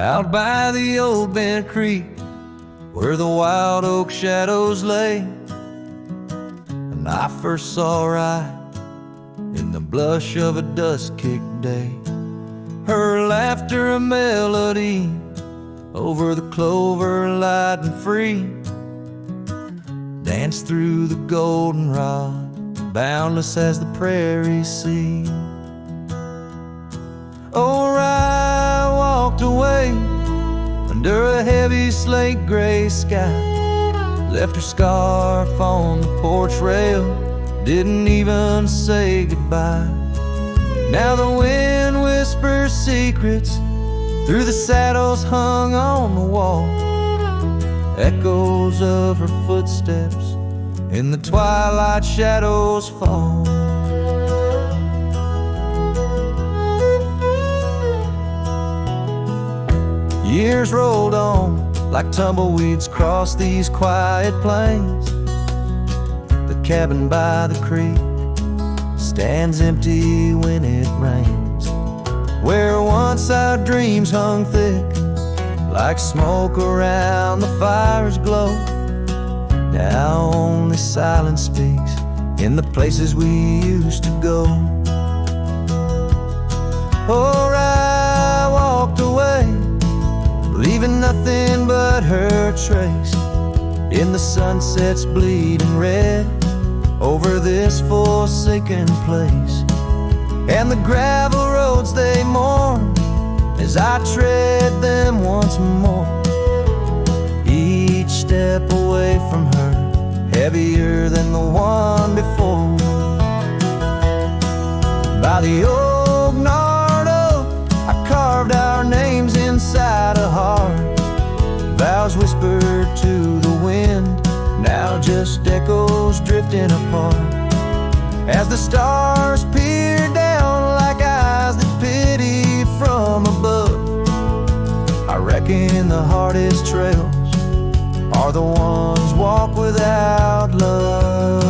out by the old bent creek, where the wild oak shadows lay. And I first saw her eye in the blush of a dust-kicked day, her laughter a melody over the clover light and free, danced through the goldenrod, boundless as the prairie sea. Oh, I walked away under a heavy slate gray sky, left her scarf on the porch rail, didn't even say goodbye. Now the wind whispers secrets through the saddles hung on the wall, echoes of her footsteps in the twilight shadows fall. Years rolled on like tumbleweeds crossed these quiet plains. The cabin by the creek stands empty when it rains, where once our dreams hung thick like smoke around the fire's glow. Now only silence speaks in the places we used to go. Oh, I walked away, leaving nothing but her trace in the sunset's bleeding red over this forsaken place. And the gravel roads they mourn as I tread them once more, each step away from her heavier than the one before. By the old gnarled oak I carved our names inside a heart, vows whispered to the wind, now just echoes drifting apart. As the stars peer down like eyes that pity from above, I reckon the hardest trails are the ones walked without love.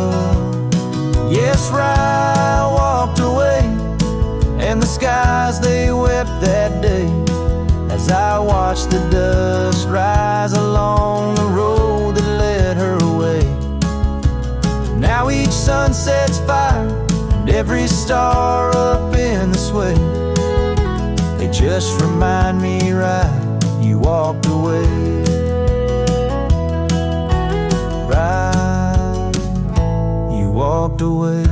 Yes, I walked away, and the skies they wept that day as I watched the dust rise along the road that led her away. Now each sunset's fire and every star up in the sway, they just remind me right, you walked away. Right, you walked away.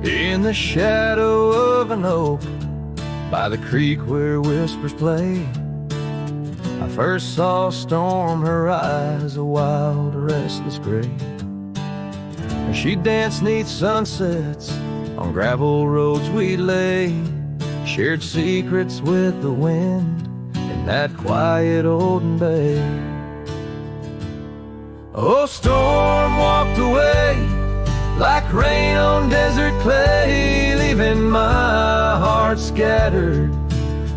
In the shadow of an oak by the creek where whispers play, I first saw storm her eyes, a wild, restless gray. She danced 'neath sunsets on gravel roads we lay, shared secrets with the wind in that quiet olden bay. Oh, storm walked away like rain on desert clay, leaving my heart scattered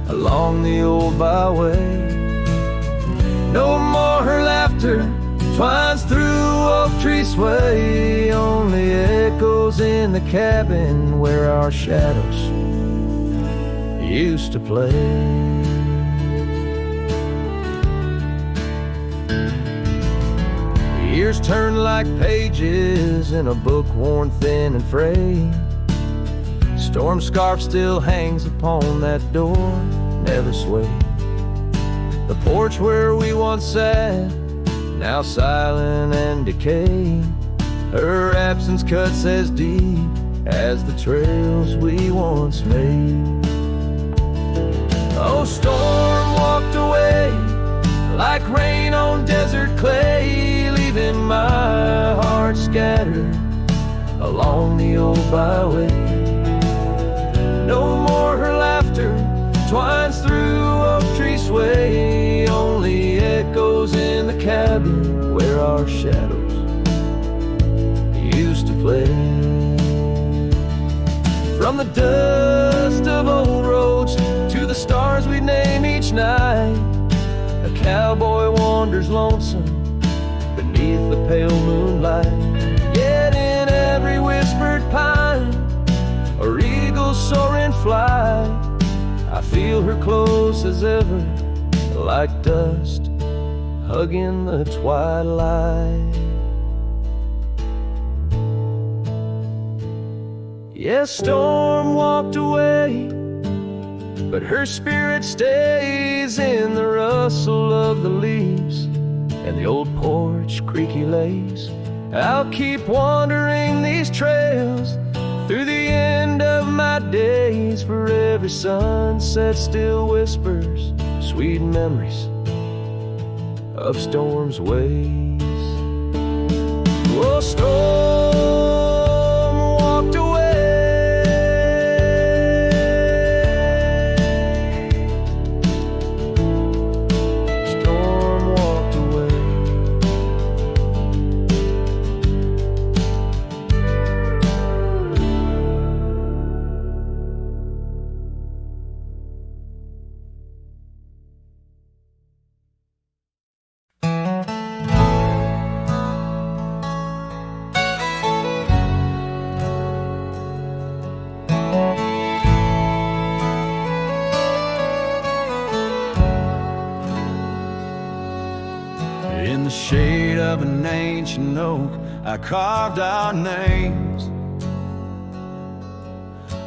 along the old byway. No more her laughter twines through oak tree sway, only echoes in the cabin where our shadows used to play. Years turn like pages in a book worn thin and frayed. Storm scarf still hangs upon that door, never swayed. The porch where we once sat, now silent and decayed. Her absence cuts as deep as the trails we once made. Oh, storm walked away like rain on desert clay, leaving my heart scattered along the old byway. No more her laughter twines through oak tree sway, shadows used to play. From the dust of old roads to the stars we name each night, a cowboy wanders lonesome beneath the pale moonlight. Yet in every whispered pine or eagle soaring flight, I feel her close as ever, like dust hugging the twilight. Yes, storm walked away, but her spirit stays in the rustle of the leaves and the old porch creaky lays. I'll keep wandering these trails through the end of my days, for every sunset still whispers sweet memories of storm's ways. Oh, storm walked away. Storm walked away. In the shade of an ancient oak, I carved our names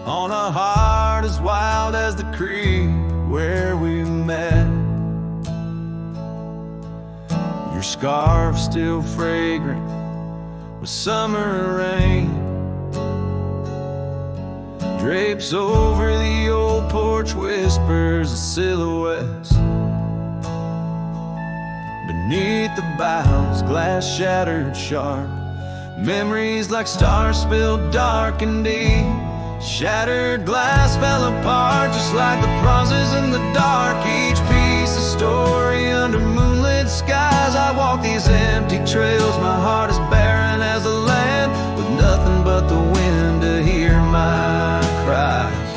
on a heart as wild as the creek where we met. Your scarf still fragrant with summer rain drapes over the old porch, whispers of silhouettes. Beneath the boughs, glass shattered sharp, memories like stars spilled dark and deep. Shattered glass fell apart just like the promises in the dark. Each piece a story under moonlit skies. I walk these empty trails, my heart is barren as the land, with nothing but the wind to hear my cries.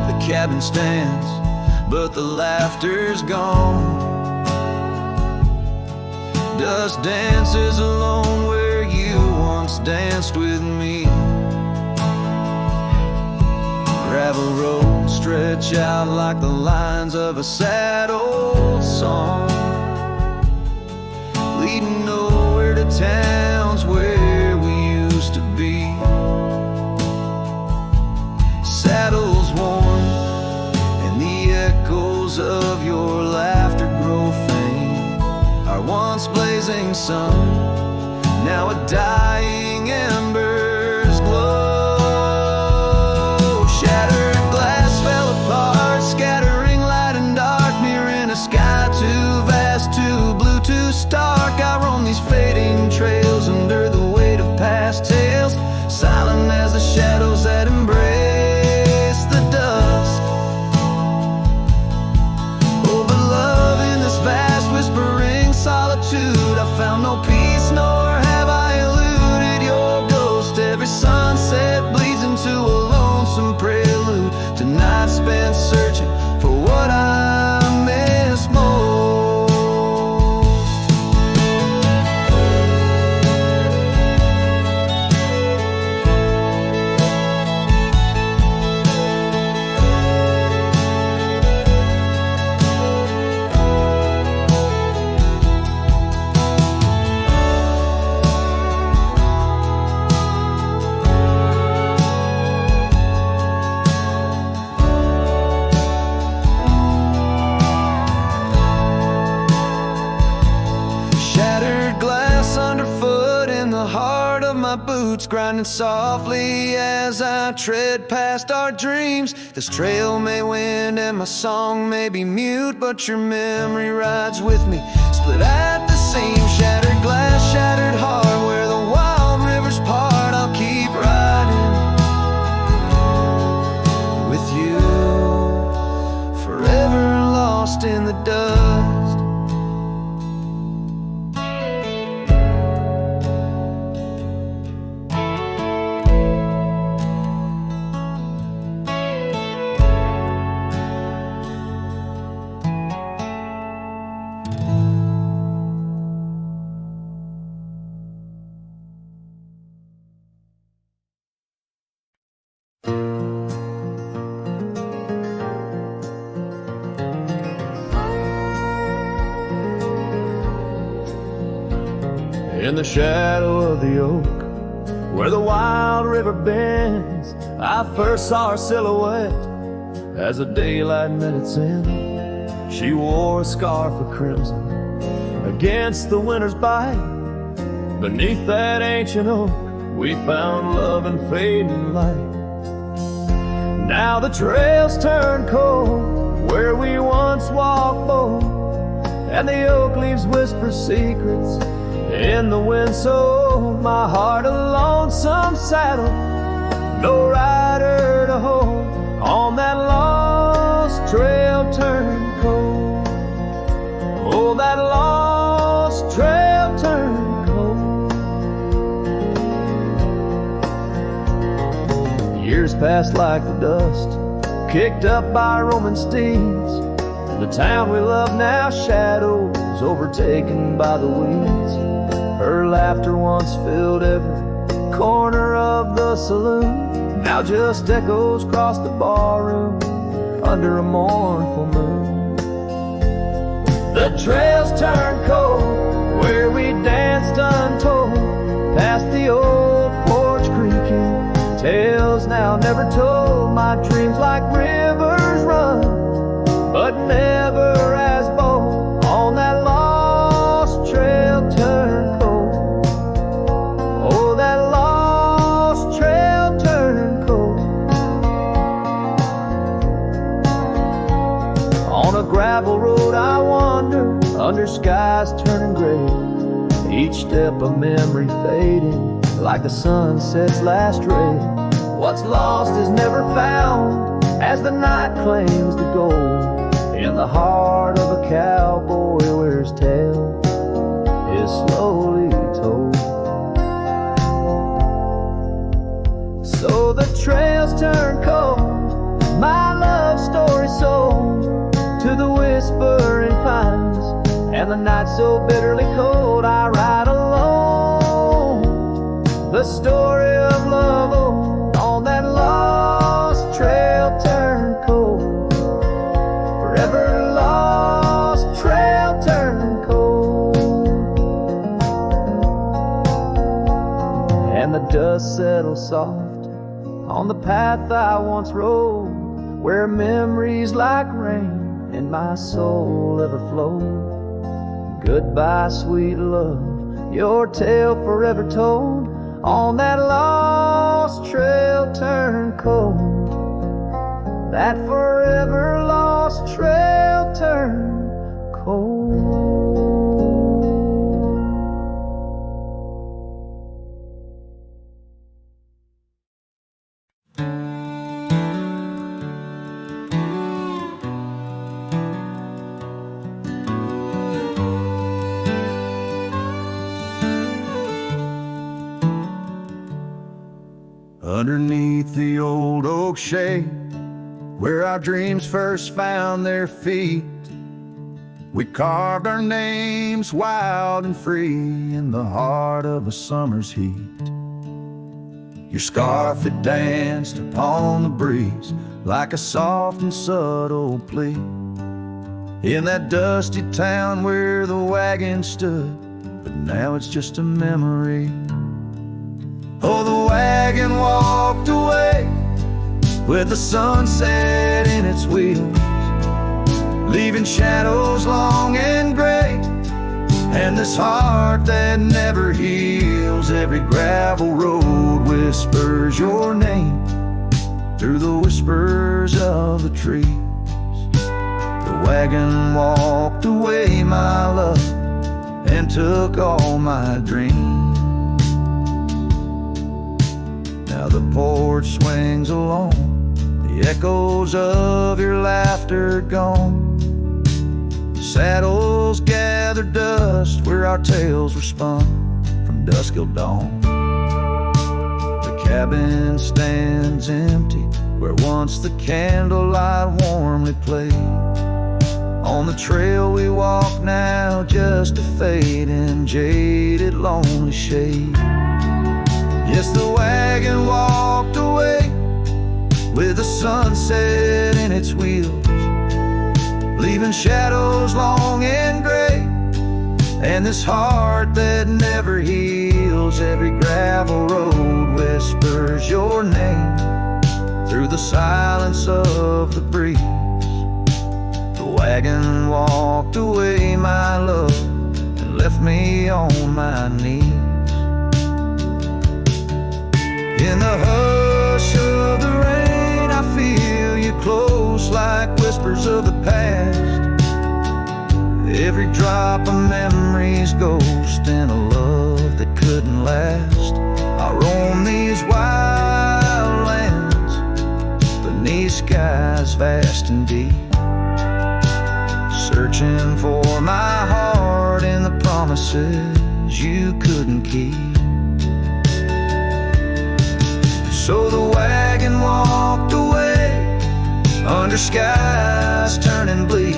The cabin stands, but the laughter's gone. Dust dances alone where you once danced with me. Gravel roads stretch out like the lines of a sad old song, leading nowhere to towns where we used to be. Saddles worn, echoes of your laughter grow faint. Our once blazing sun, now a dying embers glow. Shattered glass fell apart, scattering light and dark, mirroring a sky too vast, too blue, too stark. I roam these fading trails under the weight of past tales, silent as the shadows that embrace the dust. Vast whispering solitude, I found no peace, nor have I eluded your ghost. Every sunset bleeds into a lonesome prelude to nights spent searching for what I miss most. Boots grinding softly as I tread past our dreams. This trail may wind and my song may be mute, but your memory rides with me, split at the seam. Shattered glass, shattered heart, where the wild rivers part. I'll keep riding with you, forever lost in the dust. In the shadow of the oak, where the wild river bends, I first saw her silhouette as the daylight met its end. She wore a scarf of crimson against the winter's bite. Beneath that ancient oak, we found love and fading light. Now the trails turn cold where we once walked bold, and the oak leaves whisper secrets in the wind. So my heart a lonesome saddle, no rider to hold, on that lost trail turned cold. Oh, that lost trail turned cold. Years passed like the dust kicked up by Roman steeds. The town we love now shadows overtaken by the weeds. Her laughter once filled every corner of the saloon, now just echoes across the barroom under a mournful moon. The trails turn cold where we danced untold, past the old porch creaking, tales now never told. My dreams like rivers run, but never as bold, on that lost trail turned cold. Oh, that lost trail turned cold. On a gravel road I wander, under skies turning gray, each step a memory fading like the sunset's last ray. What's lost is never found as the night claims the gold. In the heart of a cowboy where his tale is slowly told. So the trails turn cold, my love story sold to the whispering pines, and the night so bitterly cold. I ride alone, the story of love old, on that lost trail turned cold. Forever lost trail turned cold. And the dust settles soft on the path I once rode, where memories like rain in my soul ever flowed. Goodbye, sweet love, your tale forever told, on that lost trail turned cold. That forever lost trail turned cold. Underneath the old oak shade, where our dreams first found their feet, we carved our names wild and free in the heart of a summer's heat. Your scarf, it danced upon the breeze like a soft and subtle plea. In that dusty town where the wagon stood, but now it's just a memory. Oh, the wagon walked away with the sunset in its wheels, leaving shadows long and gray, and this heart that never heals. Every gravel road whispers your name through the whispers of the trees. The wagon walked away, my love, and took all my dreams. Now the porch swings along, the echoes of your laughter gone. Saddles gather dust where our tales were spun from dusk till dawn. The cabin stands empty where once the candlelight warmly played. On the trail we walk now, just a fading, jaded, lonely shade. Yes, the wagon walked away with the sunset in its wheels, leaving shadows long and gray, and And this heart that never heals, every gravel road whispers your name through the silence of the breeze. The wagon walked away, my love, and left me on my knees. In the hush of the rain, I feel you close like whispers of the past. Every drop of memory's ghost in a love that couldn't last. I roam these wild lands beneath skies vast and deep, searching for my heart in the promises you couldn't keep. So the wagon walked away under skies turning bleak.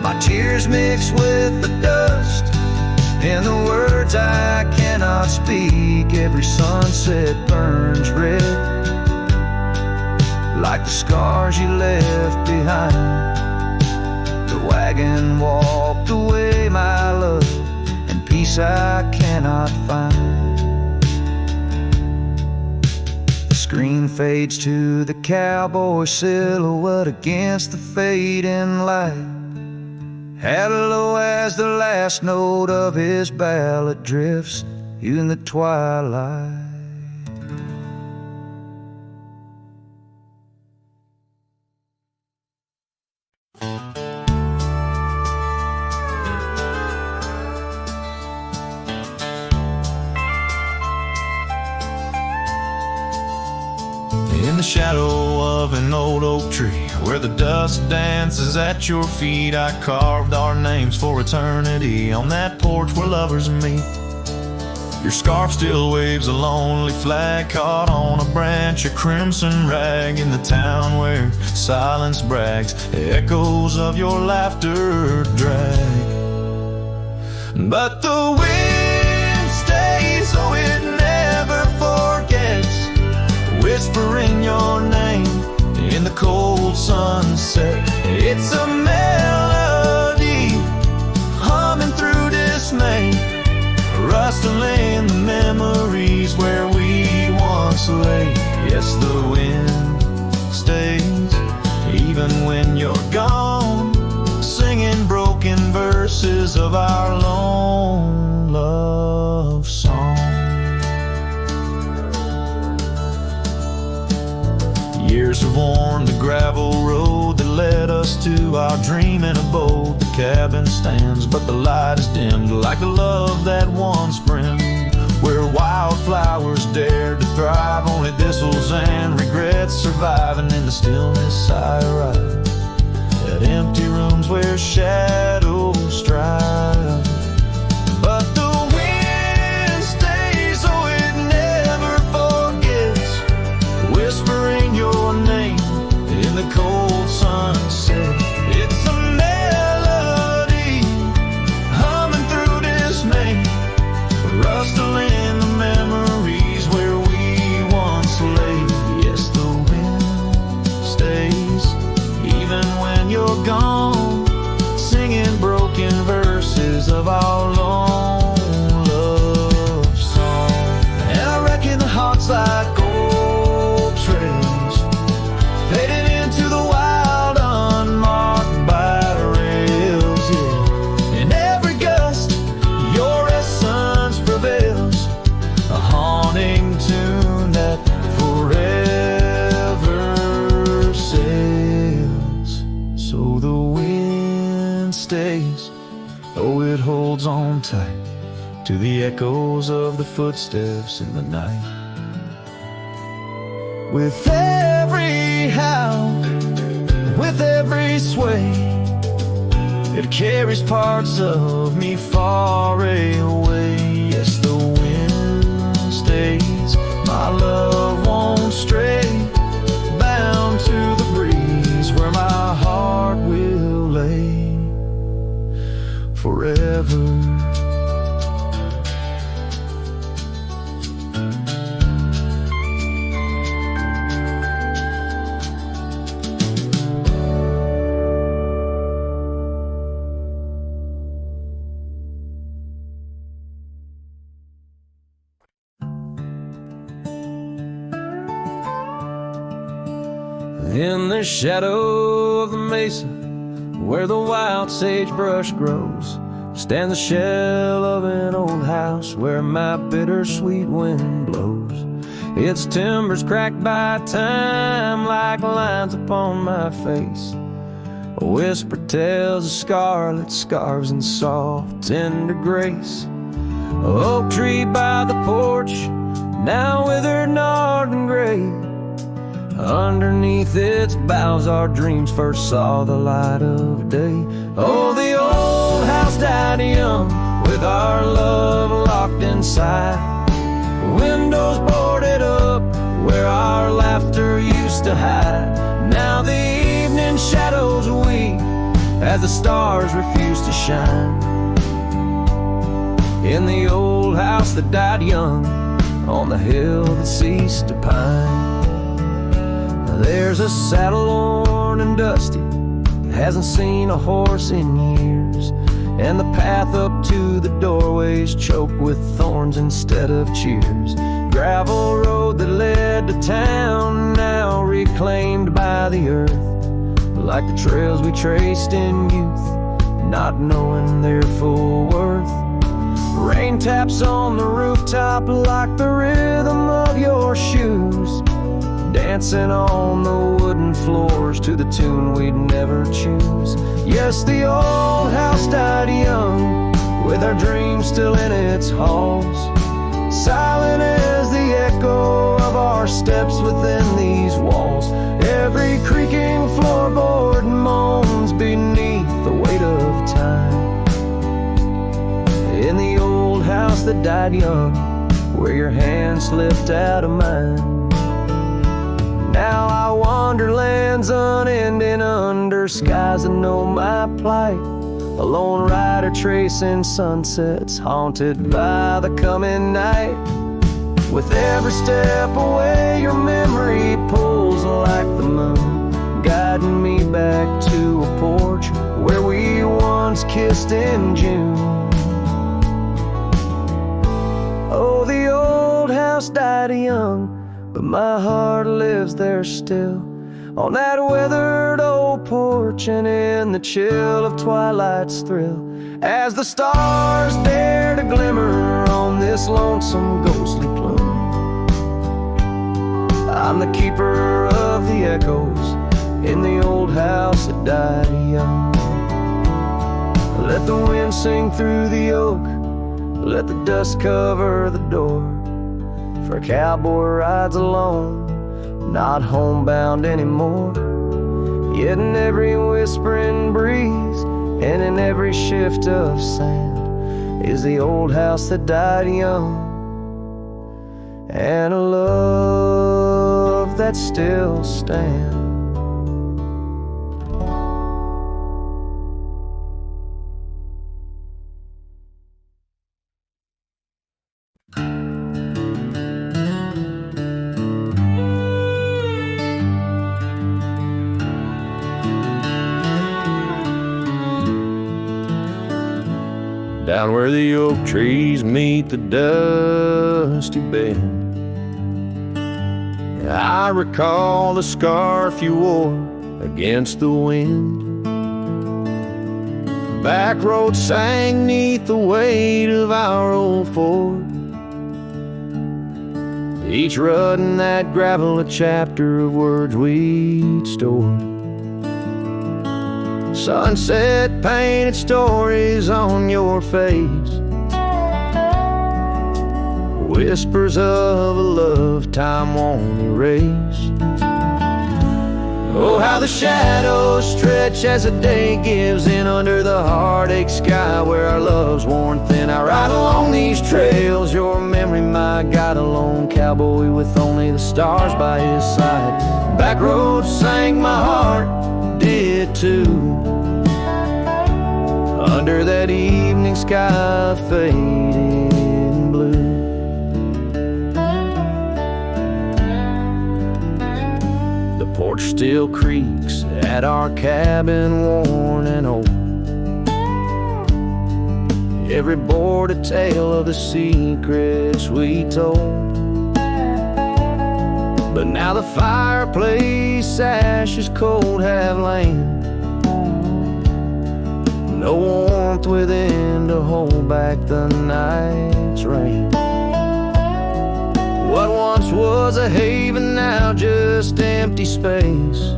My tears mix with the dust and the words I cannot speak. Every sunset burns red like the scars you left behind. The wagon walked away, my love, and peace I cannot find. The screen fades to the cowboy silhouette against the fading light. Hello as the last note of his ballad drifts in the twilight. In the shadow of an old oak tree, where the dust dances at your feet, I carved our names for eternity on that porch where lovers meet. Your scarf still waves a lonely flag caught on a branch, a crimson rag in the town where silence brags. Echoes of your laughter drag, but the wind stays, oh it never forgets, whispering your name in the cold sunset. It's a melody humming through dismay, rustling the memories where we once lay. Yes, the wind stays even when you're gone, singing broken verses of our lone love song. Years have worn the gravel road that led us to our dreaming abode. The cabin stands, but the light is dimmed like the love that once brimmed. Where wildflowers dared to thrive, only thistles and regrets surviving. In the stillness I arrive at empty rooms where shadows strive, but the wind stays, oh it never forgets, whispering your name in the cold sunset. It's a melody humming through dismay, rustling the memories where we once lay. Yes, the wind stays even when you're gone, singing broken verses of our lone love song. And I reckon the heart's like old trails fading into the wild, unmarked by rails, yeah. In every gust, your essence prevails, a haunting tune that forever sails. So the wind stays, oh it holds on tight to the echoes of the footsteps in the night. With every howl, with every sway, it carries parts of me far away. Yes, the wind stays, my love won't stray, bound to the breeze where my heart will lay forever. In the shadow of the mesa, where the wild sagebrush grows, stands the shell of an old house where my bittersweet wind blows. Its timbers cracked by time like lines upon my face. A whisper tells of scarlet scarves and soft, tender grace. A oak tree by the porch, now withered, gnarled, and gray. Underneath its boughs our dreams first saw the light of day. Oh, the old house died young, with our love locked inside. Windows boarded up, where our laughter used to hide. Now the evening shadows weep, as the stars refuse to shine. In the old house that died young, on the hill that ceased to pine. There's a saddle worn and dusty, hasn't seen a horse in years. And the path up to the doorway's choked with thorns instead of cheers. Gravel road that led to town, now reclaimed by the earth. Like the trails we traced in youth, not knowing their full worth. Rain taps on the rooftop like the rhythm of your shoes, dancing on the wooden floors to the tune we'd never choose. Yes, the old house died young, with our dreams still in its halls. Silent as the echo of our steps within these walls. Every creaking floorboard moans beneath the weight of time. In the old house that died young, where your hand slipped out of mine. Now I wander lands unending under skies that know my plight. A lone rider tracing sunsets, haunted by the coming night. With every step away, your memory pulls like the moon, guiding me back to a porch where we once kissed in June. Oh, the old house died young, but my heart lives there still, on that weathered old porch and in the chill of twilight's thrill. As the stars dare to glimmer on this lonesome ghostly plume, I'm the keeper of the echoes in the old house that died young. Let the wind sing through the oak, let the dust cover the door. For a cowboy rides alone, not homebound anymore. Yet in every whispering breeze and in every shift of sand is the old house that died young, and a love that still stands. Down where the oak trees meet the dusty bend, I recall the scarf you wore against the wind. Back road sang 'neath the weight of our old Ford, each rut in that gravel a chapter of words we'd stored. Sunset painted stories on your face, whispers of a love time won't erase. Oh, how the shadows stretch as the day gives in under the heartache sky where our love's worn thin. I ride along these trails, your memory my guide, a lone cowboy with only the stars by his side. Back roads sang my heart, did too, under that evening sky fading blue. The porch still creaks at our cabin, worn and old. Every board a tale of the secrets we told. But now the fireplace ashes cold have lain, no warmth within to hold back the night's rain. What once was a haven, now just empty space,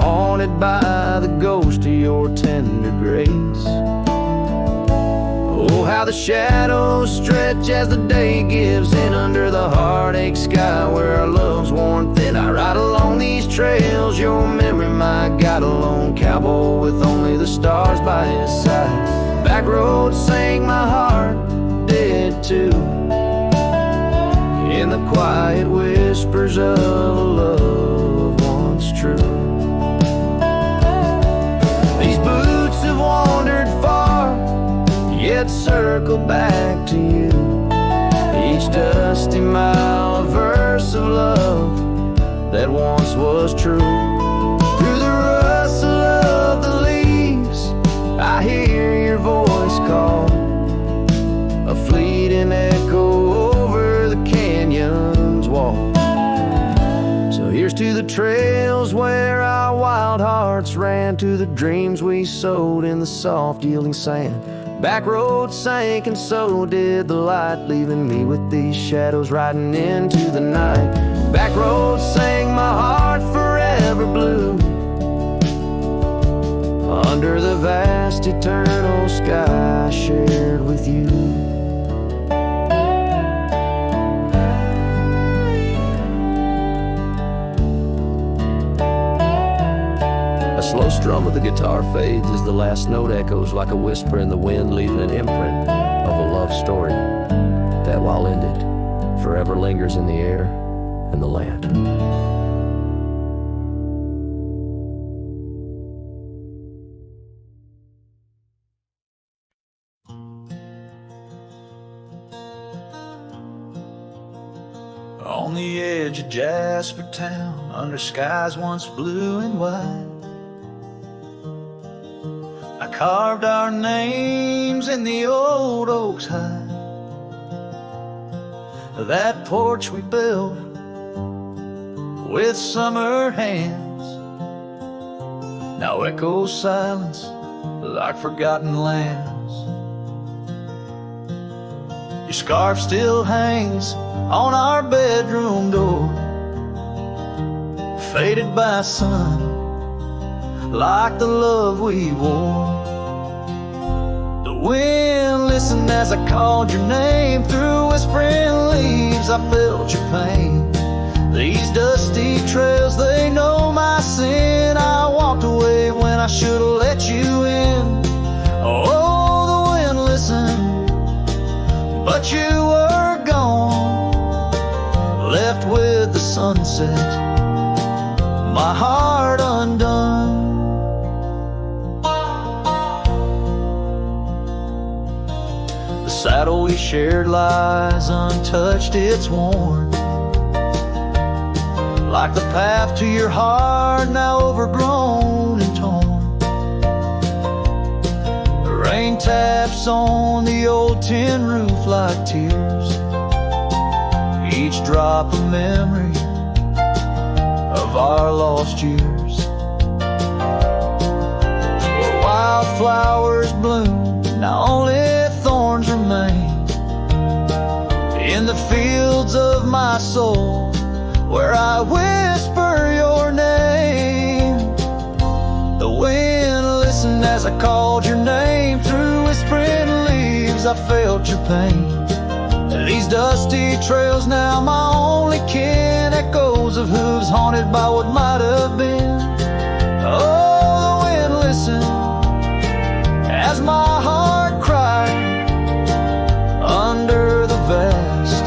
haunted by the ghost of your tender grace. Oh, how the shadows stretch as the day gives in under the heartache sky where our love's worn thin. I ride along these trails, your memory, my God, a lone cowboy with only the stars by his side. Back roads sang my heart dead too, in the quiet whispers of a love once true. These boots have wandered far, yet circle back to you. Each dusty mile a verse of love that once was true. Through the rustle of the leaves I hear your voice call, a fleeting echo over the canyon's wall. So here's to the trails where our wild hearts ran, to the dreams we sowed in the soft yielding sand. Back roads sank and so did the light, leaving me with these shadows riding into the night. Back roads sang my heart forever blue, under the vast eternal sky I shared with you. A slow strum of the guitar fades as the last note echoes like a whisper in the wind, leaving an imprint of a love story that, while ended, forever lingers in the air and the land. On the edge of Jasper Town, under skies once blue and white, I carved our names in the old oak's hide. That porch we built with summer hands now echoes silence like forgotten lands. Your scarf still hangs on our bedroom door, faded by sun like the love we wore. The wind listened as I called your name. Through whispering leaves I felt your pain. These dusty trails, they know my sin. I walked away when I should have let you in. Oh, the wind listened, but you were gone, left with the sunset, my heart undone. The saddle we shared lies untouched, it's worn, like the path to your heart, now overgrown and torn. The rain taps on the old tin roof like tears, each drop a memory of our lost years. Where wildflowers bloom, now only thorns remain. In the fields of my soul, where I whisper your name. The wind listened as I called your name. Through whispering leaves I felt your pain. These dusty trails now my only kin, echoes of hooves haunted by what might have been. Oh, the wind listened as my heart cried under the vast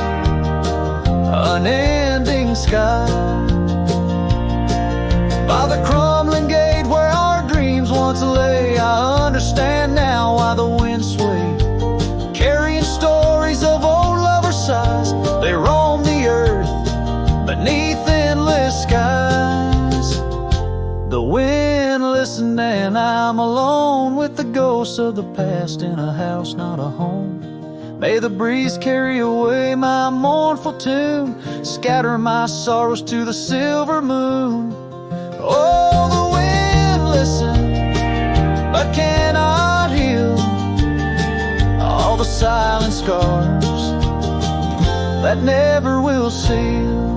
unending sky. By the crumbling gate where our dreams once lay, I understand now why the wind swayed, carrying stories of old lovers' sighs. They roam the earth beneath endless skies. The wind listened and I'm alone with the ghosts of the past in a house, not a home. May the breeze carry away my mournful tune, scatter my sorrows to the silver moon. Oh, the wind listens, but cannot heal all the silent scars that never will seal.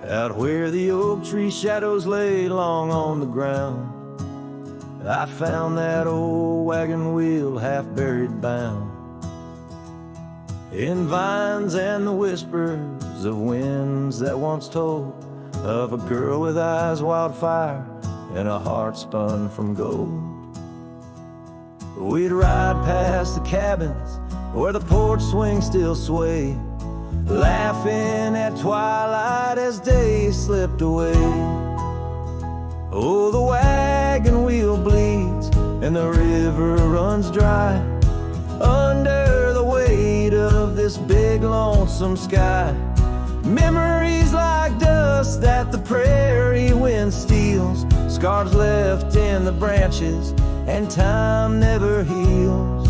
Out where the oak tree shadows lay long on the ground, I found that old wagon wheel half buried bound in vines and the whispers of winds that once told of a girl with eyes wildfire and a heart spun from gold. We'd ride past the cabins where the porch swings still sway, laughing at twilight as day slipped away. Oh, the wagon wheel bleeds and the river runs dry under the weight of this big lonesome sky. Memories like dust that the prairie wind steals, scars left in the branches and time never heals.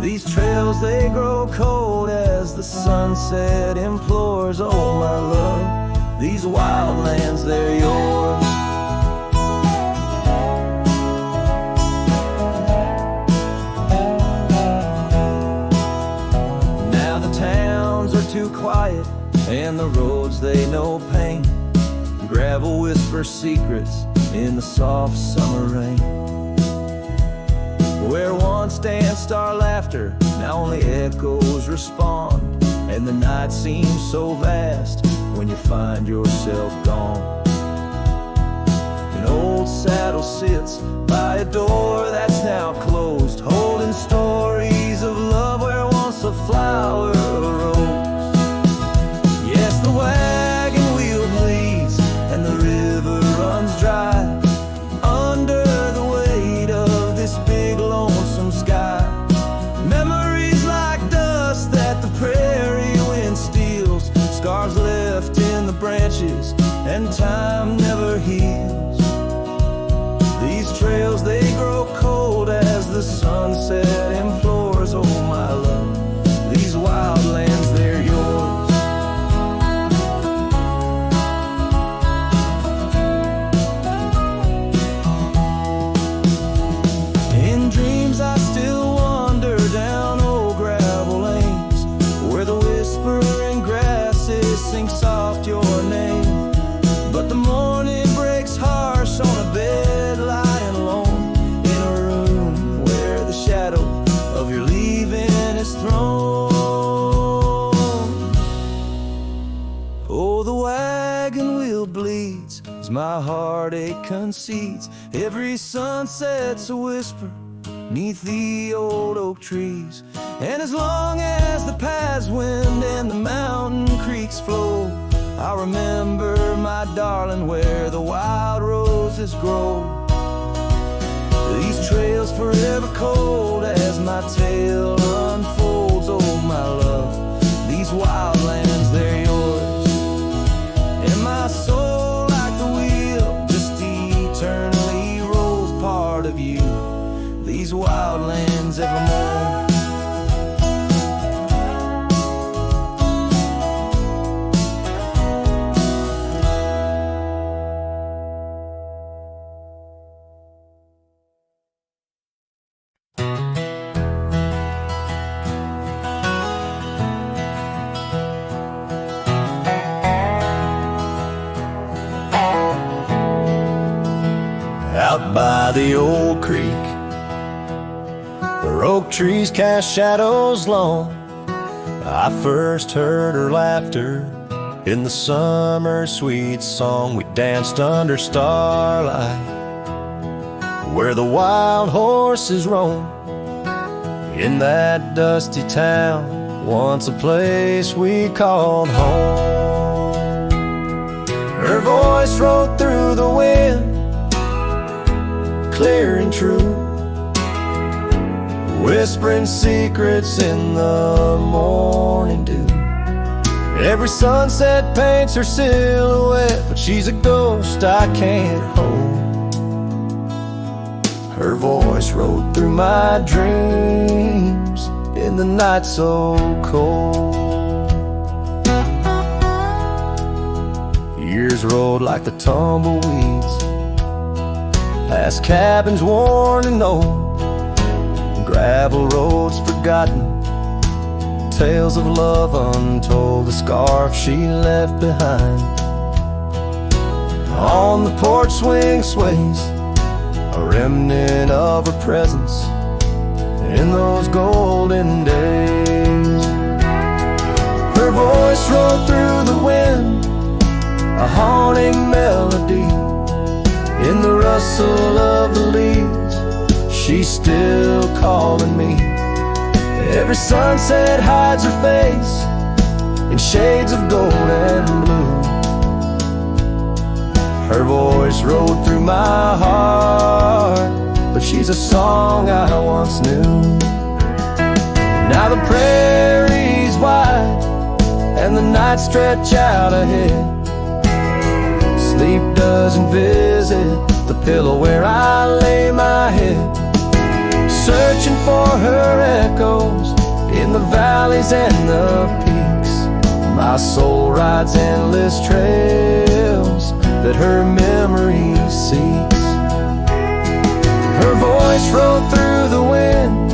These trails, they grow cold as the sunset implores. Oh, my love, these wild lands, they're yours. Now the towns are too quiet and the roads, they know pain. Gravel whispers secrets in the soft summer rain. Where once danced our laughter, now only echoes respond, and the night seems so vast when you find yourself gone. An old saddle sits by a door that's now closed, holding stories of love where once a flower arose. Yes, the wagon wheel bleeds and the river runs dry under the weight of this big lonesome sky. Memories like dust that the prairie wind steals, scars left in the branches and time never heals. These trails, they grow cold as the sunset implores. Oh, my love, these wild lands, they're yours. In dreams I still wander down old gravel lanes, where the whispering grasses sing soft your name. But the morning breaks harsh on a bed lying alone, in a room where the shadow of your leaving is thrown. Oh, the wagon wheel bleeds as my heartache concedes. Every sunset's a whisper neath the old oak trees, and as long as the paths wind and the mountain creeks flow, I'll remember my darling where the wild roses grow. These trails forever cold as my tale unfolds. Oh, my love, these wild lands, they're yours. And my soul, like the wheel, just eternally rolls, part of you, these wild lands evermore. Out by the old creek, where oak trees cast shadows long, I first heard her laughter in the summer sweet song. We danced under starlight, where the wild horses roam, In that dusty town, once a place we called home. Her voice rolled through the wind, clear and true, whispering secrets in the morning dew. Every sunset paints her silhouette, but she's a ghost I can't hold. Her voice rode through my dreams in the night so cold. Years rolled like the tumbleweeds, past cabins worn and old, gravel roads forgotten, tales of love untold, the scarf she left behind. On the porch swing sways a remnant of her presence in those golden days. Her voice rolled through the wind, a haunting melody. In the rustle of the leaves, she's still calling me. Every sunset hides her face in shades of gold and blue. Her voice rode through my heart, but she's a song I once knew. Now the prairie's wide and the nights stretch out ahead. Sleep doesn't visit the pillow where I lay my head, searching for her echoes in the valleys and the peaks. My soul rides endless trails that her memory seeks. Her voice rode through the wind,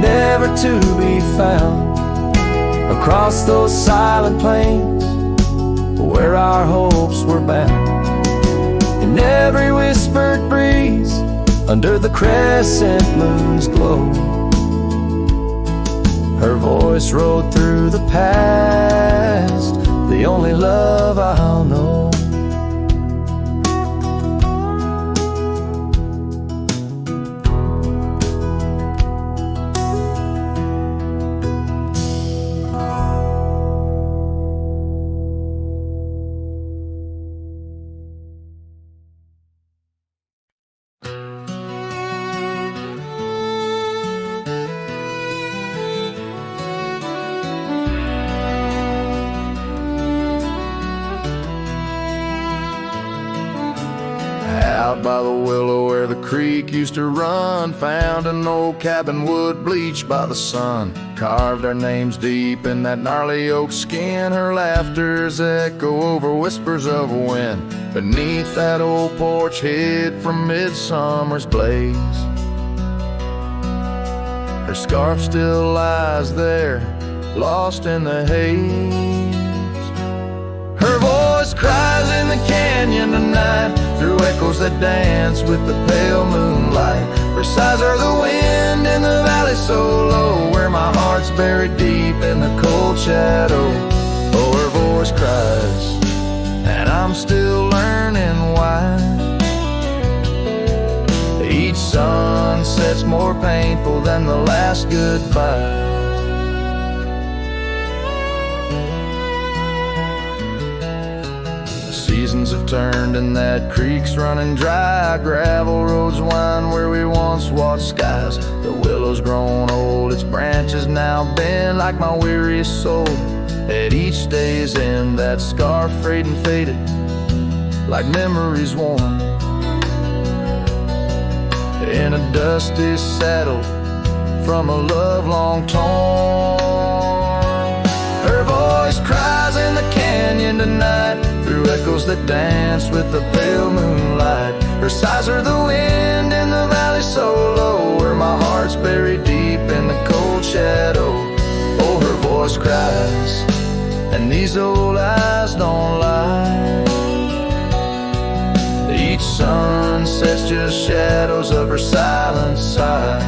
never to be found, across those silent plains where our hopes were bound. In every whispered breeze, under the crescent moon's glow, her voice rode through the past, the only love I'll know. Out by the willow where the creek used to run, found an old cabin wood bleached by the sun. Carved our names deep in that gnarly oak skin. Her laughter's echo over whispers of wind. Beneath that old porch hid from midsummer's blaze. Her scarf still lies there, lost in the haze. Her voice cries in the canyon tonight, through echoes that dance with the pale moonlight. Her sighs are the wind in the valley so low, where my heart's buried deep in the cold shadow. Oh, her voice cries, and I'm still learning why. Each sunset's more painful than the last goodbye. Seasons have turned and that creek's running dry. Gravel roads wind where we once watched skies. The willow's grown old, its branches now bend like my weariest soul. At each day's end, that scarf frayed and faded like memories worn. In a dusty saddle from a love long torn. Her voice cries in the canyon tonight, through echoes that dance with the pale moonlight. Her sighs are the wind in the valley so low, where my heart's buried deep in the cold shadow. Oh, her voice cries, and these old eyes don't lie. Each sunset's just shadows of her silent sigh.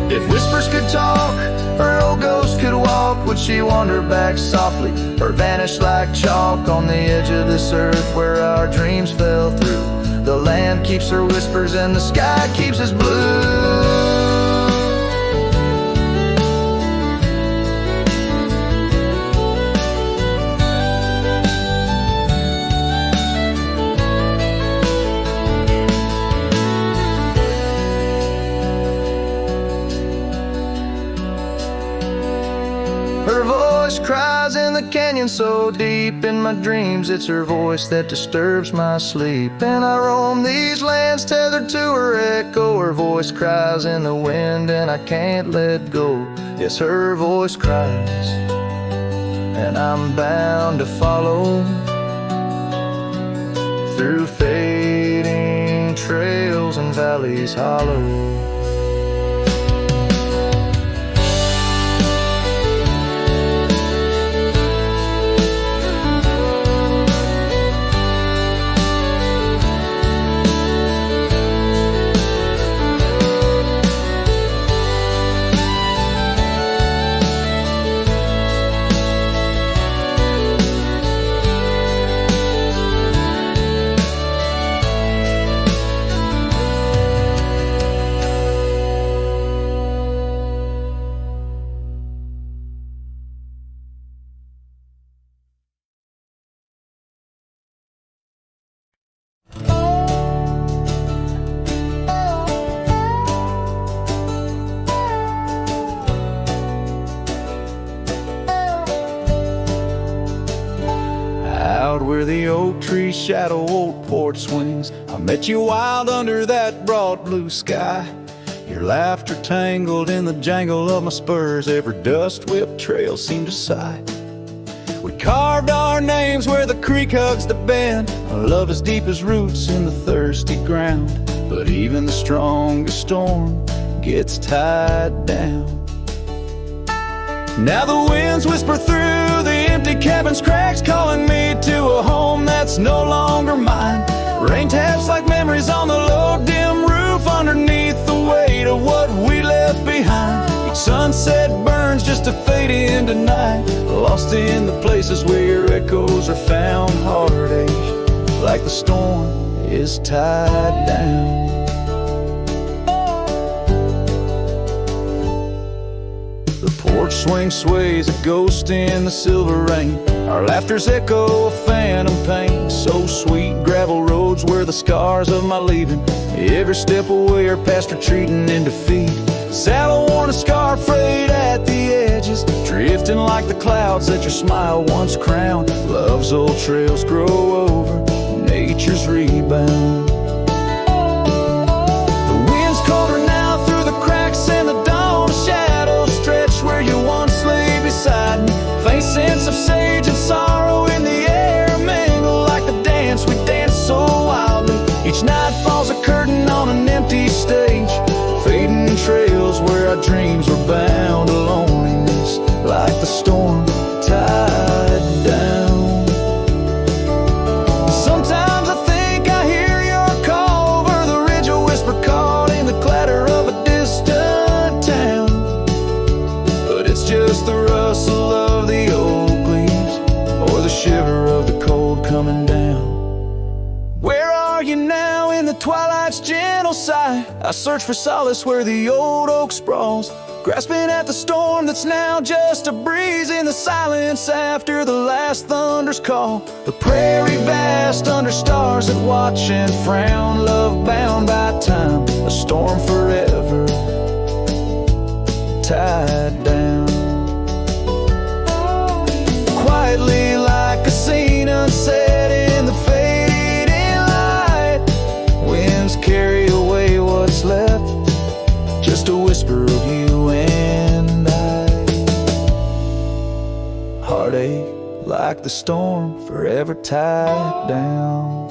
If whispers could talk, her old ghost could walk, would she wander back softly, or vanish like chalk on the edge of this earth where our dreams fell through? The land keeps her whispers and the sky keeps us blue. voice cries in the canyon so deep. In my dreams it's her voice that disturbs my sleep. And I roam these lands tethered to her echo. Her voice cries in the wind and I can't let go. Yes, her voice cries, and I'm bound to follow through fading trails and valleys hollow. Where the oak tree shadow old porch swings, I met you wild under that broad blue sky. Your laughter tangled in the jangle of my spurs. Every dust whipped trail seemed to sigh. We carved our names where the creek hugs the bend. Our love as deep as roots in the thirsty ground. But even the strongest storm gets tied down. Now the winds whisper through the empty cabin's cracks, calling me to a home that's no longer mine. Rain taps like memories on the low dim roof, underneath the weight of what we left behind. Each sunset burns just to fade into night, lost in the places where your echoes are found. Heartache like the storm is tied down. The porch swing sways a ghost in the silver rain. Our laughter's echo a phantom pain. So sweet, gravel roads were the scars of my leaving. Every step away are past retreating in defeat. Saddle worn, a scar frayed at the edges, drifting like the clouds that your smile once crowned. Love's old trails grow over nature's rebound. The wind's colder now through the cracks in the dawn. Shadows stretch where you once lay beside me. Faint sense of sage and sorrow in the air mingle like the dance we danced so wildly. Each night falls a curtain on an empty stage, fading trails where our dreams were bound to loneliness, like the storm tied down. Sometimes I think I hear your call over the ridge, a whisper caught in the clatter of a distant town. But it's just the rustle of the oak leaves, or the shiver of the cold coming down. Where are you now in the twilight's gentle sigh? I search for solace where the old oak sprawls, grasping at the storm that's now just a breeze in the silence after the last thunder's call. The prairie vast under stars that watch and frown, love bound by time, a storm forever tied down. Quietly like a scene unset in the fading light, winds carry away what's left, just a whisper of you and I. Heartache like the storm forever tied down.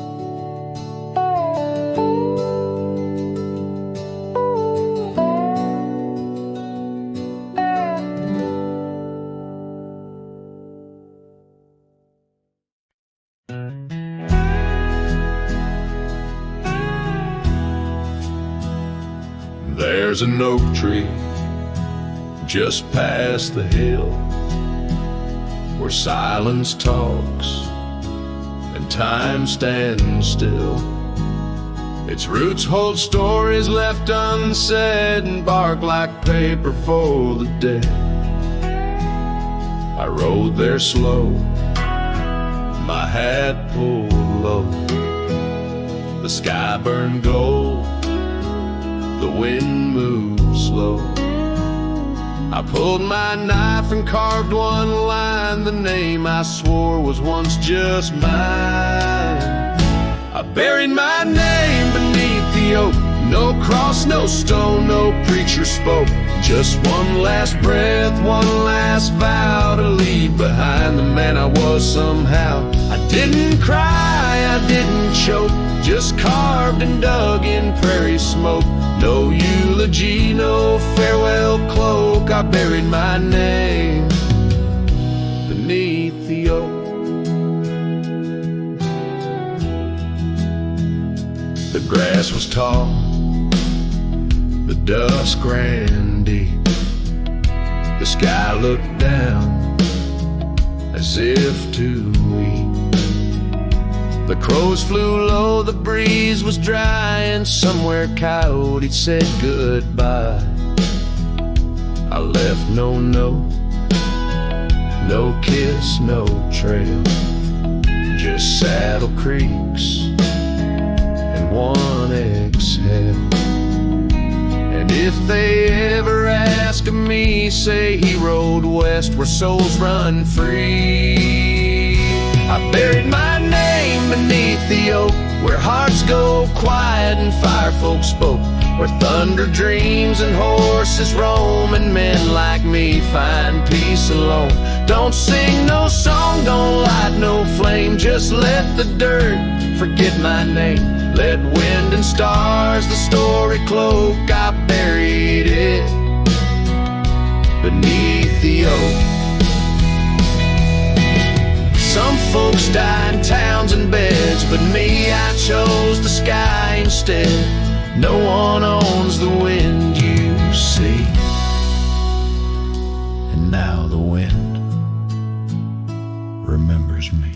There's an oak tree just past the hill, where silence talks and time stands still. Its roots hold stories left unsaid and bark like paper for the dead. I rode there slow, my hat pulled low. The sky burned gold, the wind moved slow. I pulled my knife and carved one line, the name I swore was once just mine. I buried my name beneath the oak. No cross, no stone, no preacher spoke. Just one last breath, one last vow to leave behind the man I was somehow. I didn't cry, I didn't choke, just carved and dug in prairie smoke. No eulogy, no farewell cloak. I buried my name beneath the oak. The grass was tall, the dusk ran deep. The sky looked down as if to weep. The crows flew low, the breeze was dry, and somewhere coyote said goodbye. I left no note, no kiss, no trail, just saddle creaks and one exhale. And if they ever ask of me, say he rode west where souls run free. I buried my name beneath the oak, where hearts go quiet and fire folk spoke, where thunder dreams and horses roam, and men like me find peace alone. Don't sing no song, don't light no flame, just let the dirt forget my name. Let wind and stars the story cloak. I buried it beneath the oak. Some folks die in towns and beds, but me, I chose the sky instead. No one owns the wind you see, and now the wind remembers me.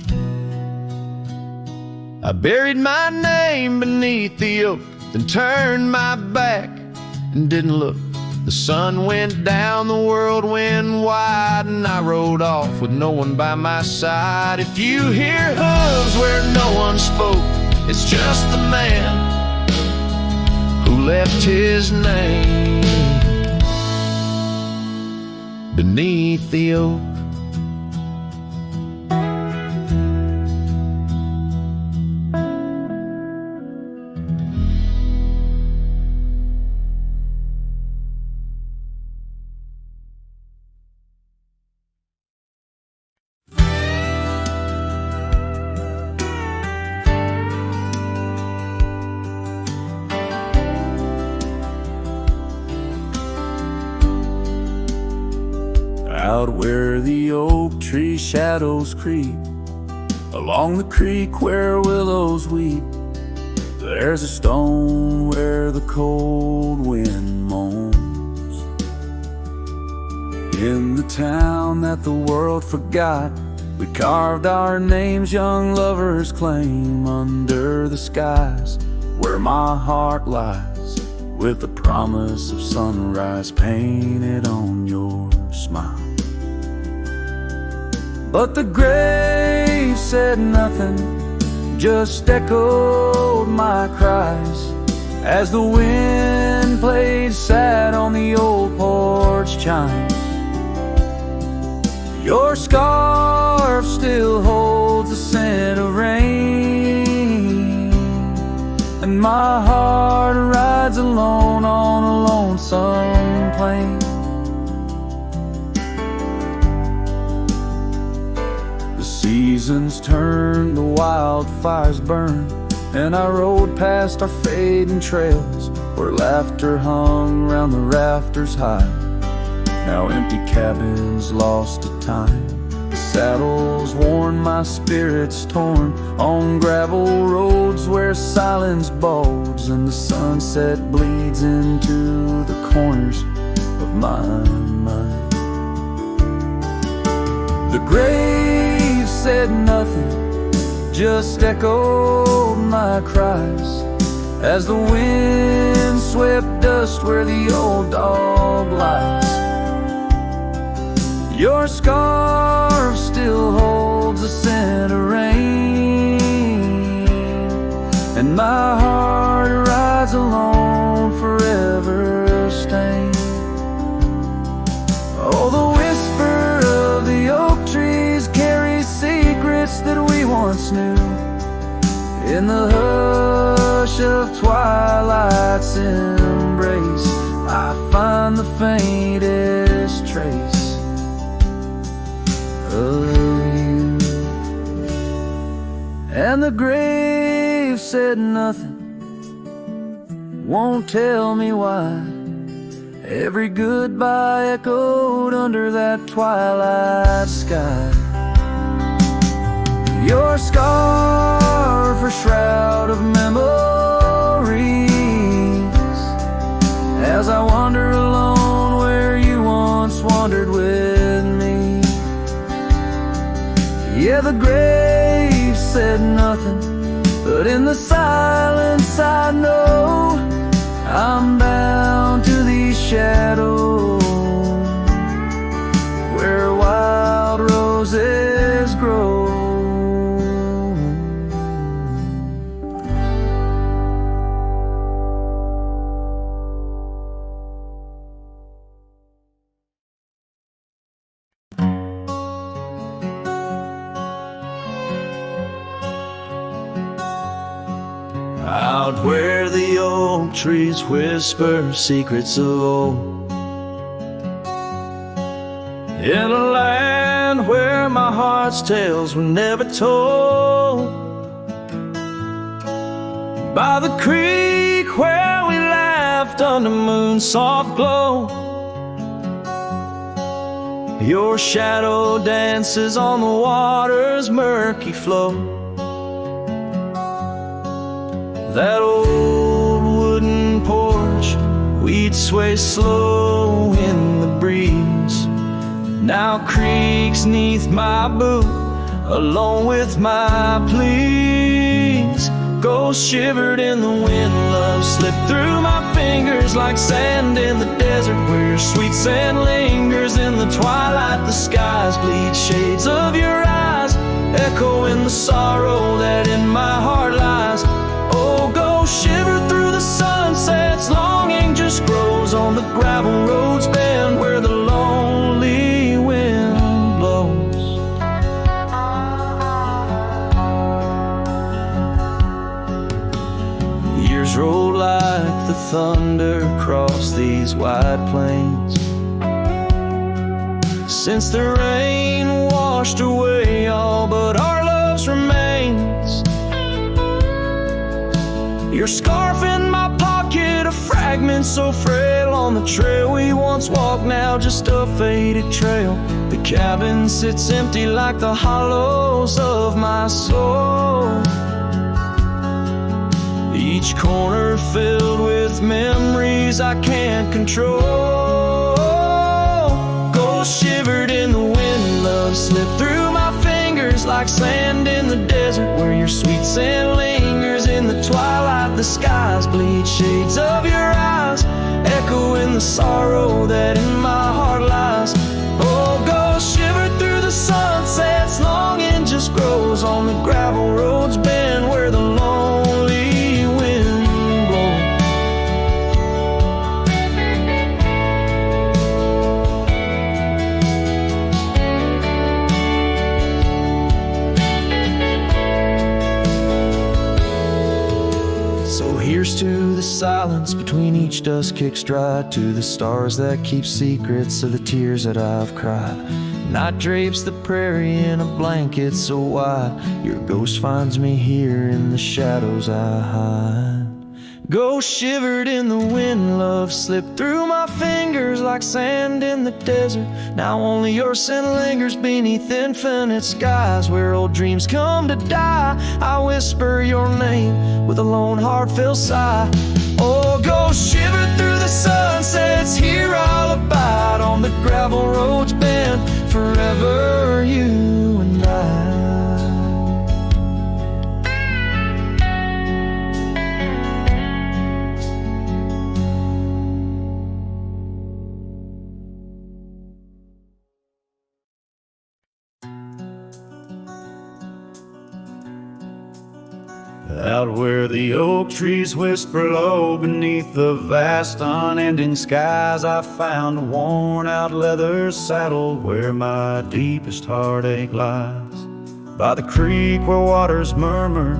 I buried my name beneath the oak, then turned my back and didn't look. The sun went down, the world went wide, and I rode off with no one by my side. If you hear hooves where no one spoke, it's just the man who left his name beneath the oak. Out where the oak tree shadows creep, along the creek where willows weep, there's a stone where the cold wind moans. In the town that the world forgot, we carved our names, young lovers claim, under the skies where my heart lies, with the promise of sunrise painted on your smile. But the grave said nothing, just echoed my cries, as the wind played sad on the old porch chimes. Your scarf still holds the scent of rain, and my heart rides alone on a lonesome plain. Seasons turn, the wildfires burn, and I rode past our fading trails, where laughter hung round the rafters high. Now empty cabins lost to time, the saddles worn, my spirits torn, on gravel roads where silence bulges and the sunset bleeds into the corners of my mind. The grave said nothing, just echoed my cries, as the wind swept dust where the old dog lies. Your scarf still holds the scent of rain, and my heart rides alone, forever stained. once knew. In the hush of twilight's embrace, I find the faintest trace of you. And the grave said nothing, won't tell me why. Every goodbye echoed under that twilight sky. Your scarf, a shroud of memories, as I wander alone where you once wandered with me. Yeah, the grave said nothing, but in the silence I know I'm bound to these shadows where wild roses grow. Out where the oak trees whisper secrets of old, in a land where my heart's tales were never told, by the creek where we laughed under moon's soft glow, your shadow dances on the water's murky flow. That old wooden porch, we'd sway slow in the breeze, now creaks neath my boot, along with my pleas. Ghosts shivered in the wind, love slipped through my fingers like sand in the desert, where your sweet sand lingers in the twilight. The skies bleed shades of your eyes, echoing the sorrow that in my heart lies. Oh, go shiver through the sunsets, longing just grows on the gravel roads bend where the lonely wind blows. Years roll like the thunder across these wide plains, since the rain washed away all but our love's remains. Your scarf in my pocket, a fragment so frail on the trail we once walked, now just a faded trail. The cabin sits empty like the hollows of my soul, each corner filled with memories I can't control. Ghosts shivered in the wind, love slipped through my fingers like sand in the desert, where your sweet sand lingers in the twilight. The skies bleed shades of your eyes, echoing the sorrow that in my heart lies. Oh, ghosts shiver through the sunsets, longing just grows on the gravel roads bend where the lonely wind blows. So here's to the silence between each dust kicks dry, to the stars that keep secrets of the tears that I've cried. Night drapes the prairie in a blanket so wide, your ghost finds me here in the shadows I hide. Ghost shivered in the wind, love slipped through my fingers like sand in the desert, now only your scent lingers beneath infinite skies where old dreams come to die. I whisper your name with a lone heartfelt sigh. Oh, ghost shivered through the sunsets, here I'll abide on the gravel roads bend forever, you and I. Out where the oak trees whisper low beneath the vast unending skies, I found a worn out leather saddle where my deepest heartache lies. By the creek where waters murmur,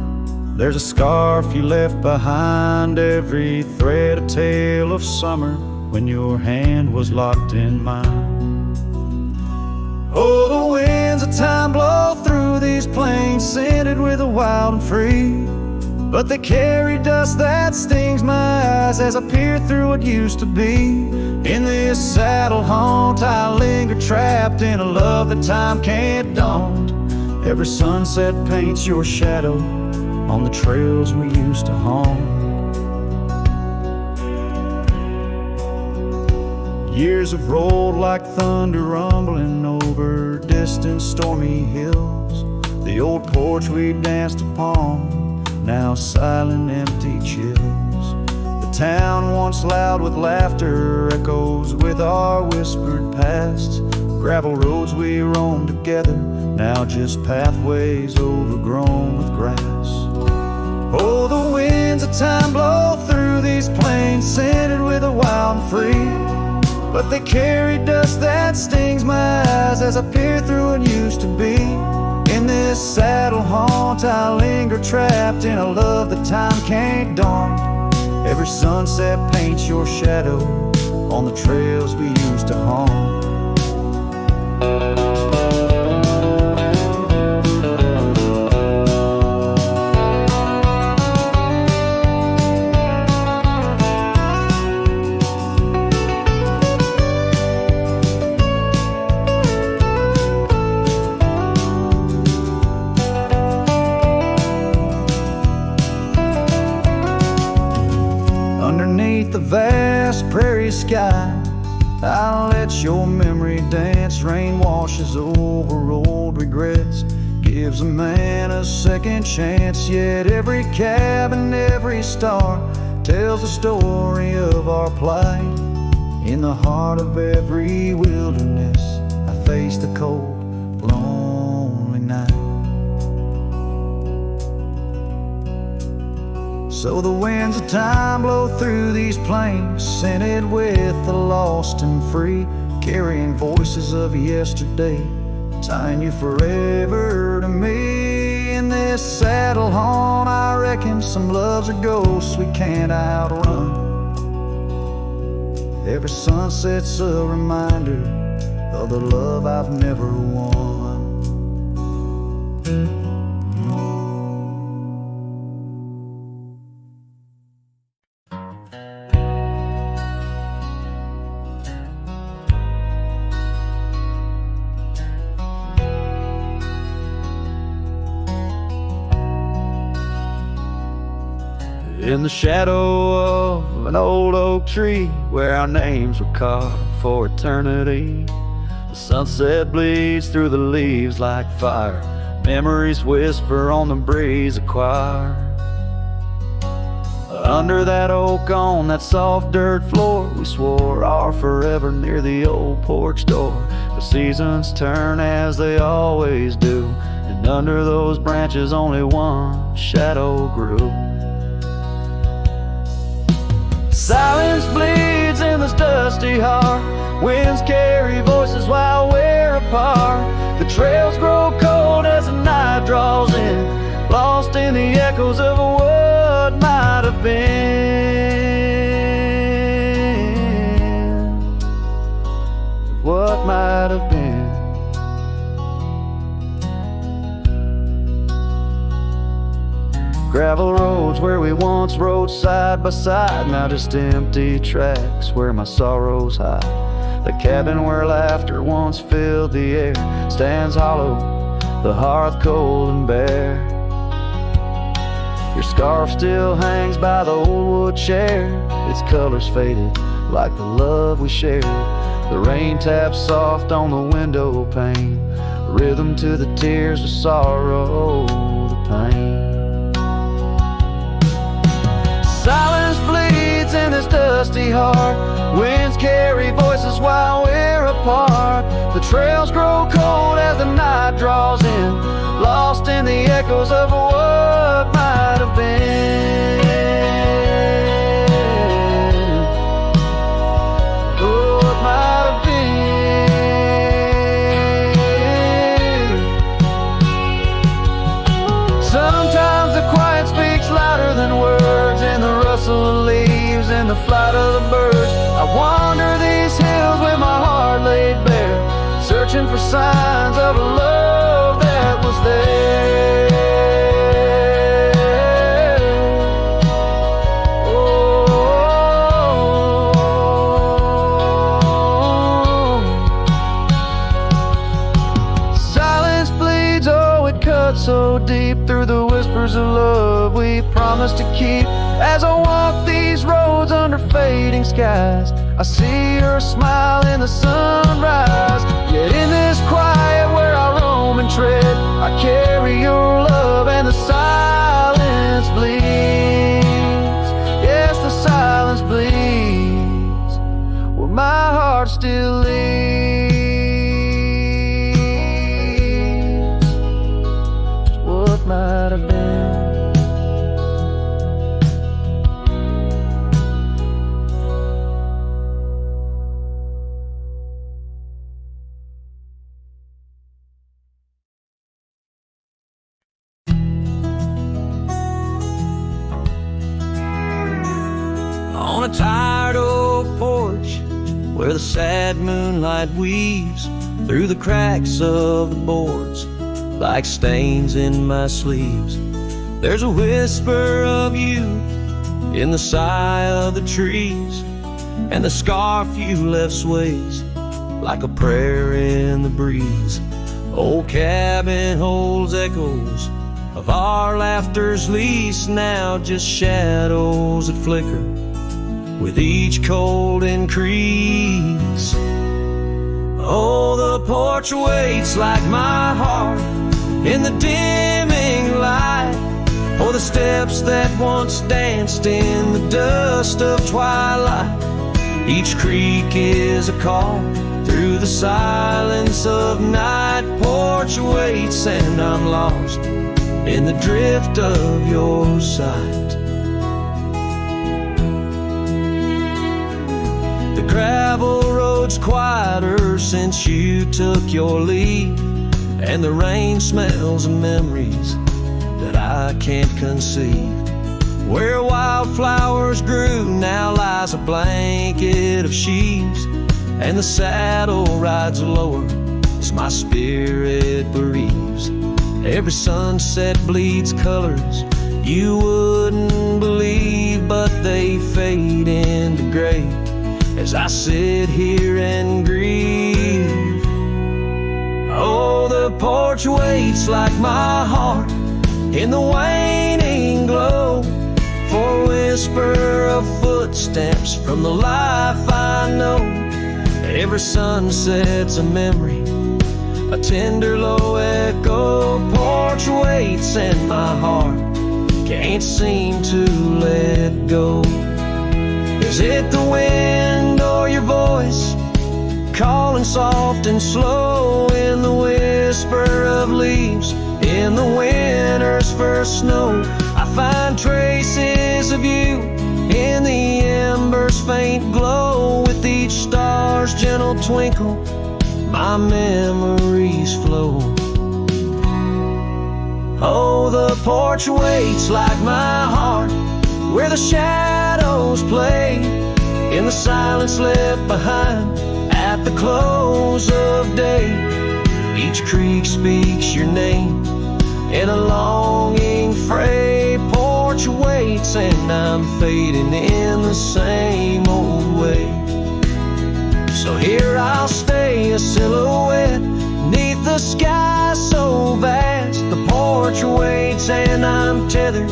there's a scarf you left behind. Every thread a tale of summer when your hand was locked in mine. Oh, the winds of time blow through these plains, scented with the wild and free. But they carry dust that stings my eyes as I peer through what used to be. In this saddle haunt I linger, trapped in a love that time can't daunt. Every sunset paints your shadow on the trails we used to haunt. Years have rolled like thunder rumbling over distant stormy hills. The old porch we danced upon, now silent, empty chills. The town once loud with laughter echoes with our whispered past. Gravel roads we roamed together, now just pathways overgrown with grass. Oh, the winds of time blow through these plains, scented with the wild and free. But they carry dust that stings my eyes as I peer through what used to be. In this saddle haunt I linger, trapped in a love that time can't daunt. Every sunset paints your shadow on the trails we used to haunt. Underneath the vast prairie sky, I'll let your memory dance. Rain washes over old regrets, gives a man a second chance. Yet every cabin, every star tells the story of our plight. In the heart of every wilderness, I face the cold, lonely night. So the winds of time blow through these plains, scented with the lost and free, carrying voices of yesterday, tying you forever to me. In this saddle haunt I reckon some loves are ghosts we can't outrun. Every sunset's a reminder of the love I've never won. In the shadow of an old oak tree, where our names were carved for eternity, the sunset bleeds through the leaves like fire. Memories whisper on the breeze a choir. Under that oak on that soft dirt floor, we swore our forever near the old porch door. The seasons turn as they always do, and under those branches only one shadow grew. Silence bleeds in this dusty heart. Winds carry voices while we're apart. The trails grow cold as the night draws in, lost in the echoes of what might have been. What might have been. Gravel roads where we once rode side by side, now just empty tracks where my sorrows hide. The cabin where laughter once filled the air stands hollow, the hearth cold and bare. Your scarf still hangs by the old wood chair, its colors faded like the love we shared. The rain taps soft on the window pane, rhythm to the tears of sorrow, the pain. Silence bleeds in this dusty heart. Winds carry voices while we're apart. The trails grow cold as the night draws in, lost in the echoes of what might have been. What might have been. the flight of the birds. I wander these hills with my heart laid bare, searching for signs of a love that was there. Silence bleeds, oh, it cuts so deep through the whispers of love we promised to keep. As I walk these roads under fading skies, I see your smile in the sunrise. Yet in this quiet where I roam and tread, I carry your love and the silence bleeds. Yes, the silence bleeds where my heart still leaves. Just what might have been. On a tired oak porch where the sad moonlight weaves through the cracks of the boards like stains in my sleeves, there's a whisper of you in the sigh of the trees, and the scarf you left sways like a prayer in the breeze. Old cabin holds echoes of our laughter's lease, now just shadows that flicker with each cold increase. Oh, the porch waits like my heart in the dimming light, for the steps that once danced in the dust of twilight. Each creak is a call through the silence of night. Porch waits and I'm lost in the drift of your sight. The gravel road's quieter since you took your leave, and the rain smells of memories that I can't conceive. Where wildflowers grew now lies a blanket of sheaves, and the saddle rides lower as my spirit bereaves. Every sunset bleeds colors you wouldn't believe, but they fade into gray as I sit here and grieve. Oh, the porch waits like my heart in the waning glow, for a whisper of footsteps from the life I know. Every sunset's a memory, a tender low echo. Porch waits and my heart can't seem to let go. Is it the wind or your voice calling soft and slow in the whisper of leaves in the winter's first snow? I find traces of you in the embers' faint glow. With each star's gentle twinkle, my memories flow. Oh, the porch waits like my heart where the shadows play in the silence left behind at the close of day. Each creek speaks your name in a longing fray. Porch waits and I'm fading in the same old way. So here I'll stay, a silhouette neath the sky so vast. The porch waits and I'm tethered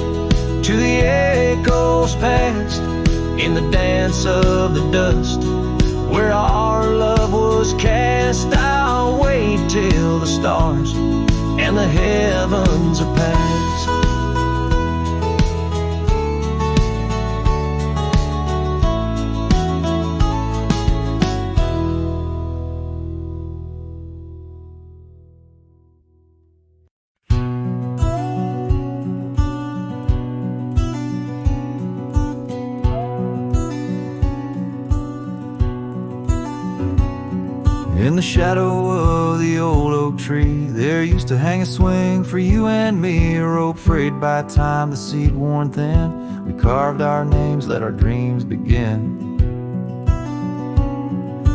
to the echoes past, in the dance of the dust where our love was cast. I'll wait till the stars and the heavens are past. In the shadow of the old oak tree, there used to hang a swing for you and me, a rope frayed by time, the seed worn thin. We carved our names, let our dreams begin.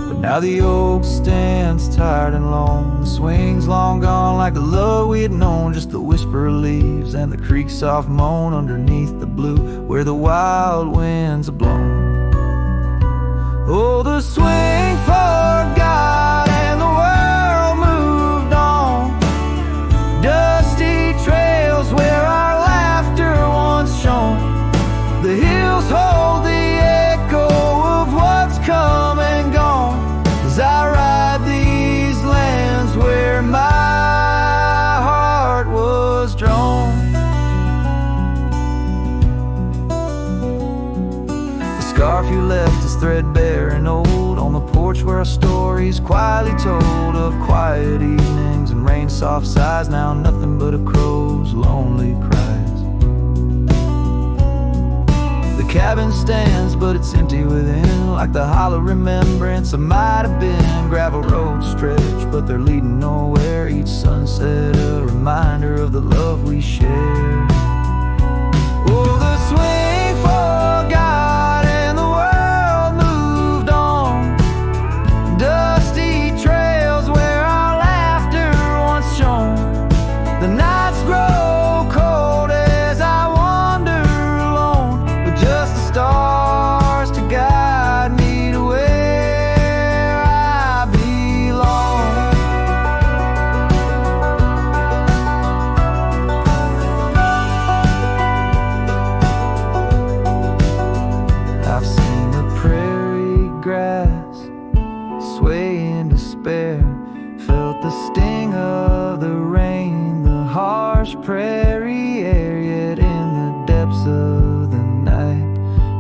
But now the oak stands tired and lone. The swing's long gone like the love we had known. Just the whisper of leaves and the creek's soft moan underneath the blue where the wild winds are blown. Oh, the swing forgot and the world moved on. Dusty trails where our laughter once shone. The hills hold the echo of what's come and gone as I ride these lands where my heart was drawn. The scarf you left is threadbare and old on the porch where our stories quietly told of quiet evenings and rain soft sighs. Now nothing but a crow's lonely cries. The cabin stands but it's empty within, like the hollow remembrance of might have been. Gravel roads stretch but they're leading nowhere. Each sunset a reminder of the love we share. Oh, the swing forgot and the world moved on. Dusty trails where our laughter once shone. The nights grow cold as I wander alone, with just the stars to guide me to where I belong. I've seen the prairie grass sway in despair, felt the sting of the rain, the harsh prairie air. Yet in the depths of the night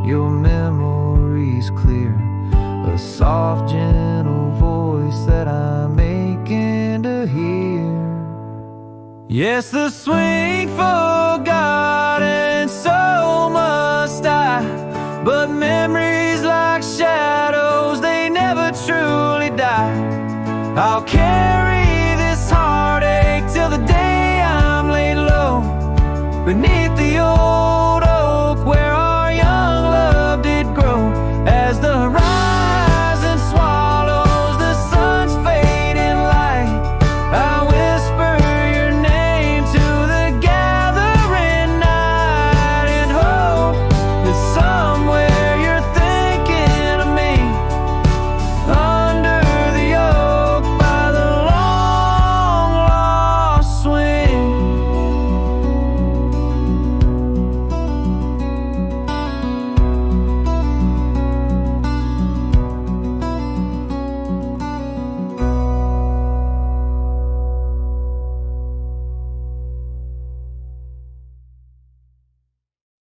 your memory's clear, a soft gentle voice that I'm aching to hear. Yes, the swing forgot and so must I, but memories like shadows, they never truly die. I'll carry this heartache till the day I'm laid low beneath